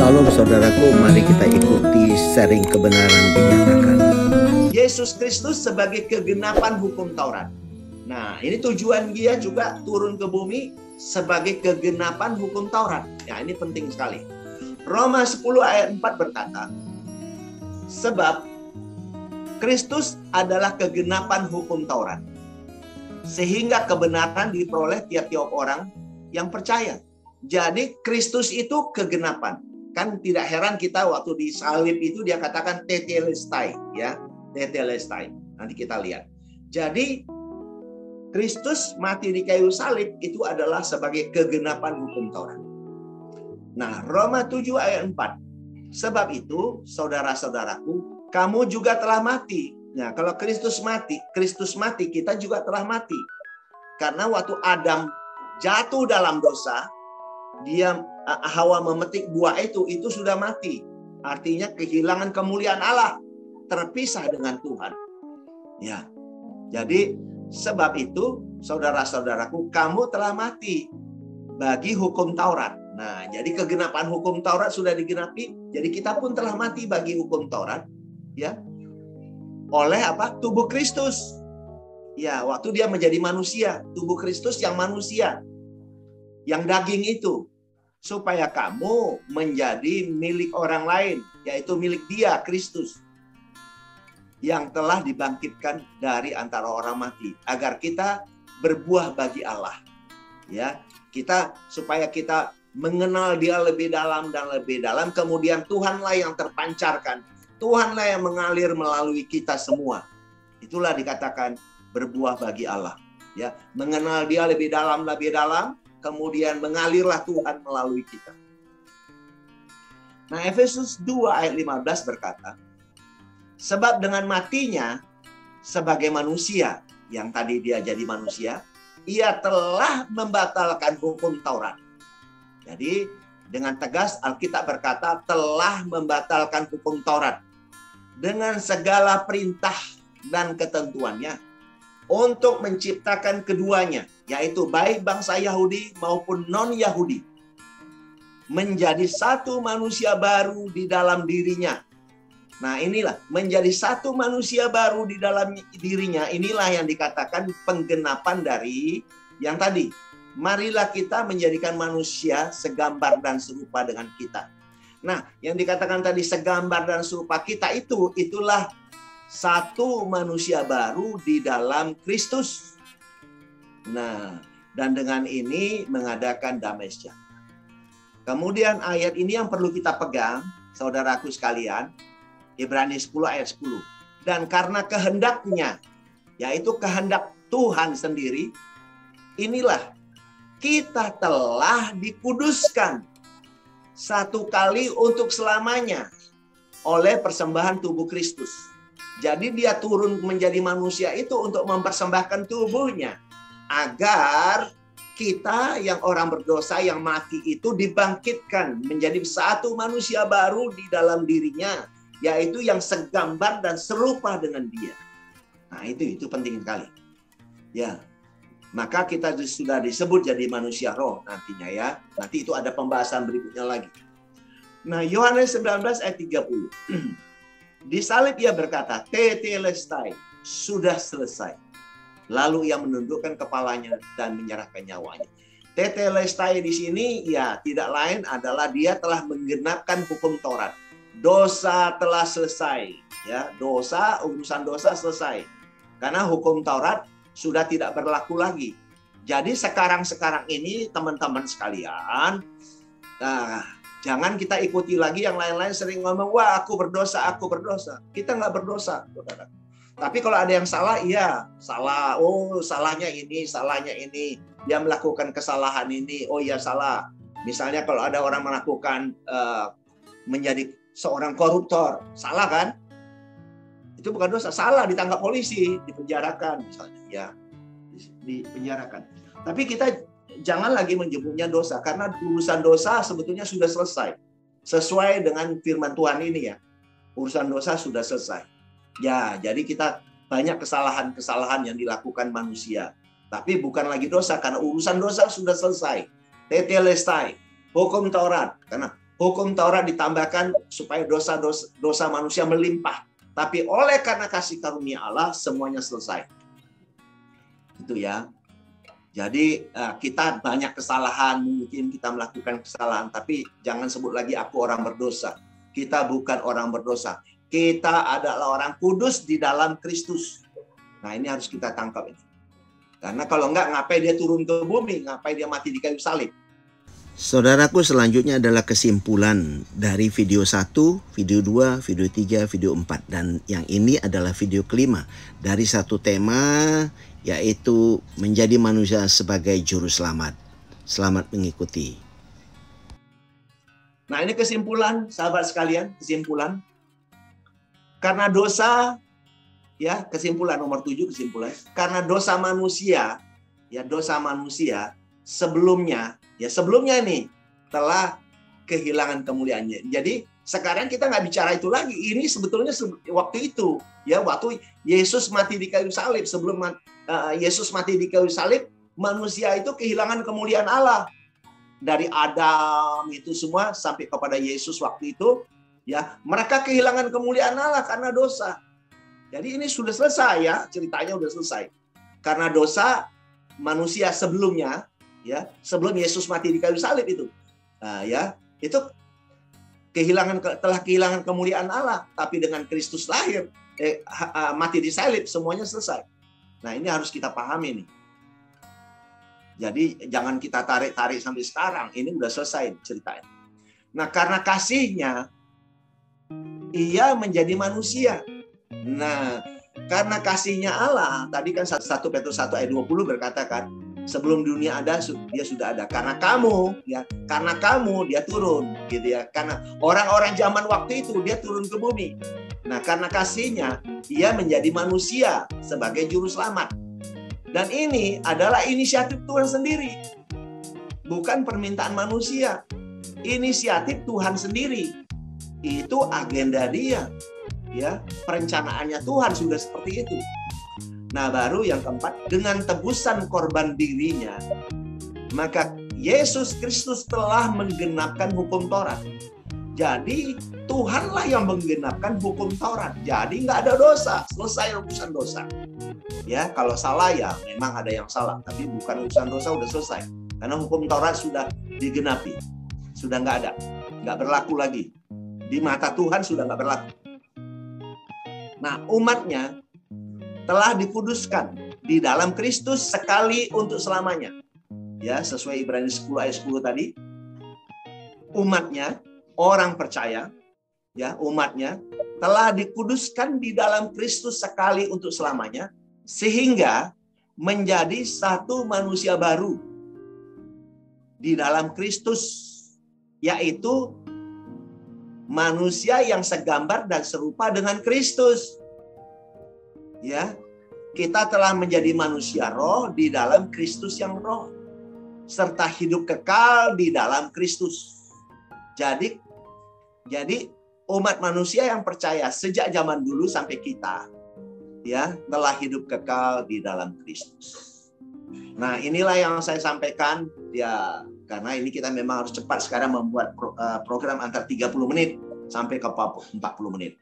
Salam saudaraku, mari kita ikuti sharing kebenaran dinyatakan. Yesus Kristus sebagai kegenapan hukum Taurat. Nah, ini tujuan dia juga turun ke bumi sebagai kegenapan hukum Taurat. Ya, ini penting sekali. Roma 10 ayat 4 berkata, sebab Kristus adalah kegenapan hukum Taurat, sehingga kebenaran diperoleh tiap-tiap orang yang percaya. Jadi Kristus itu kegenapan. Kan tidak heran kita waktu di salib itu dia katakan tetelestai, ya, tetelestai. Nanti kita lihat. Jadi Kristus mati di kayu salib itu adalah sebagai kegenapan hukum Taurat. Nah, Roma 7 ayat 4. Sebab itu, saudara-saudaraku, kamu juga telah mati. Nah, kalau Kristus mati, kita juga telah mati. Karena waktu Adam jatuh dalam dosa, Hawa memetik buah itu sudah mati. Artinya kehilangan kemuliaan Allah, terpisah dengan Tuhan. Ya. Jadi sebab itu saudara-saudaraku, kamu telah mati bagi hukum Taurat. Nah, jadi kegenapan hukum Taurat sudah digenapi, jadi kita pun telah mati bagi hukum Taurat, ya. Oleh apa? Tubuh Kristus. Ya, waktu dia menjadi manusia, tubuh Kristus yang manusia, yang daging itu, supaya kamu menjadi milik orang lain, yaitu milik dia, Kristus, yang telah dibangkitkan dari antara orang mati, agar kita berbuah bagi Allah. Ya, supaya kita mengenal dia lebih dalam dan lebih dalam, kemudian Tuhanlah yang terpancarkan, Tuhanlah yang mengalir melalui kita semua. Itulah dikatakan berbuah bagi Allah. Ya, mengenal dia lebih dalam, kemudian mengalirlah Tuhan melalui kita. Nah, Efesus 2 ayat 15 berkata, sebab dengan matinya sebagai manusia, yang tadi dia jadi manusia, ia telah membatalkan hukum Taurat. Jadi dengan tegas Alkitab berkata telah membatalkan hukum Taurat dengan segala perintah dan ketentuannya untuk menciptakan keduanya, yaitu baik bangsa Yahudi maupun non-Yahudi, menjadi satu manusia baru di dalam dirinya. Nah, inilah menjadi satu manusia baru di dalam dirinya. Inilah yang dikatakan penggenapan dari yang tadi. Marilah kita menjadikan manusia segambar dan serupa dengan kita. Nah, yang dikatakan tadi segambar dan serupa kita itulah satu manusia baru di dalam Kristus. Nah, dan dengan ini mengadakan damai sejahtera. Kemudian ayat ini yang perlu kita pegang, saudaraku sekalian, Ibrani 10 ayat 10. Dan karena kehendaknya, yaitu kehendak Tuhan sendiri, inilah kita telah dikuduskan satu kali untuk selamanya oleh persembahan tubuh Kristus. Jadi dia turun menjadi manusia itu untuk mempersembahkan tubuhnya, agar kita yang orang berdosa yang mati itu dibangkitkan menjadi satu manusia baru di dalam dirinya, yaitu yang segambar dan serupa dengan dia. Nah, itu penting sekali. Ya. Maka kita sudah disebut jadi manusia roh nantinya, ya. Nanti itu ada pembahasan berikutnya lagi. Nah, Yohanes 19 ayat 30. Di salib ia berkata, tetelestai, sudah selesai. Lalu ia menundukkan kepalanya dan menyerahkan nyawanya. Tetelestai di sini ya tidak lain adalah dia telah menggenapkan hukum Taurat. Dosa telah selesai, ya. Urusan dosa selesai. Karena hukum Taurat sudah tidak berlaku lagi. Jadi sekarang ini teman-teman sekalian, jangan kita ikuti lagi yang lain-lain sering ngomong, wah aku berdosa. Kita nggak berdosa, saudara. Tapi kalau ada yang salah, iya salah. Oh salahnya ini. Dia melakukan kesalahan ini. Oh iya salah. Misalnya kalau ada orang melakukan menjadi seorang koruptor, salah kan? Itu bukan dosa, salah, ditangkap polisi, dipenjarakan misalnya, ya, dipenjarakan. Tapi kita jangan lagi menyebutnya dosa, karena urusan dosa sebetulnya sudah selesai. Sesuai dengan firman Tuhan ini, ya. Urusan dosa sudah selesai. Ya, jadi kita banyak kesalahan-kesalahan yang dilakukan manusia. Tapi bukan lagi dosa, karena urusan dosa sudah selesai. Tetelestai, hukum Taurat. Karena hukum Taurat ditambahkan supaya dosa manusia melimpah. Tapi oleh karena kasih karunia Allah, semuanya selesai. Itu ya. Jadi kita banyak kesalahan, mungkin kita melakukan kesalahan, tapi jangan sebut lagi aku orang berdosa. Kita bukan orang berdosa. Kita adalah orang kudus di dalam Kristus. Nah, ini harus kita tangkap ini. Karena kalau enggak, ngapain dia turun ke bumi? Ngapain dia mati di kayu salib? Saudaraku, selanjutnya adalah kesimpulan dari video 1, video 2, video 3, video 4. Dan yang ini adalah video kelima dari satu tema, yaitu menjadi manusia sebagai juru selamat. Selamat mengikuti. Nah, ini kesimpulan, sahabat sekalian, kesimpulan. Karena dosa, ya, kesimpulan nomor 7, kesimpulan. Karena dosa manusia, ya, dosa manusia sebelumnya nih telah kehilangan kemuliaannya. Jadi sekarang kita nggak bicara itu lagi. Ini sebetulnya waktu itu, ya, waktu Yesus mati di kayu salib. Sebelum Yesus mati di kayu salib, manusia itu kehilangan kemuliaan Allah. Dari Adam itu semua sampai kepada Yesus waktu itu, ya, mereka kehilangan kemuliaan Allah karena dosa. Jadi ini sudah selesai, ya, ceritanya sudah selesai. Karena dosa manusia sebelumnya, ya, sebelum Yesus mati di kayu salib itu, ya, itu telah kehilangan kemuliaan Allah. Tapi dengan Kristus lahir, mati di salib, semuanya selesai. Nah, ini harus kita pahami nih. Jadi jangan kita tarik-tarik sampai sekarang. Ini udah selesai ceritanya. Nah, karena kasihnya, ia menjadi manusia. Nah, karena kasihnya Allah, tadi kan 1 Petrus 1 ayat 20 berkata kan, sebelum dunia ada, dia sudah ada. Karena kamu, ya, karena kamu dia turun, gitu ya. Karena orang-orang zaman waktu itu dia turun ke bumi. Nah, karena kasihnya, ia menjadi manusia sebagai juru selamat. Dan ini adalah inisiatif Tuhan sendiri, bukan permintaan manusia. Inisiatif Tuhan sendiri. Itu agenda dia, ya, perencanaannya Tuhan sudah seperti itu. Nah, baru yang keempat, dengan tebusan korban dirinya, maka Yesus Kristus telah menggenapkan hukum Taurat. Jadi Tuhanlah yang menggenapkan hukum Taurat. Jadi nggak ada dosa, selesai urusan dosa. Ya, kalau salah ya memang ada yang salah, tapi bukan urusan dosa, udah selesai. Karena hukum Taurat sudah digenapi, sudah nggak ada, nggak berlaku lagi. Di mata Tuhan sudah nggak berlaku. Nah, umatnya telah dikuduskan di dalam Kristus sekali untuk selamanya. Ya, sesuai Ibrani 10 ayat 10 tadi. Umatnya, orang percaya, ya, umatnya telah dikuduskan di dalam Kristus sekali untuk selamanya, sehingga menjadi satu manusia baru di dalam Kristus, yaitu manusia yang segambar dan serupa dengan Kristus. Ya, kita telah menjadi manusia roh di dalam Kristus yang roh, serta hidup kekal di dalam Kristus. Jadi umat manusia yang percaya sejak zaman dulu sampai kita, ya, telah hidup kekal di dalam Kristus. Nah, inilah yang saya sampaikan, ya, karena ini kita memang harus cepat sekarang membuat program antara 30 menit sampai ke 40 menit.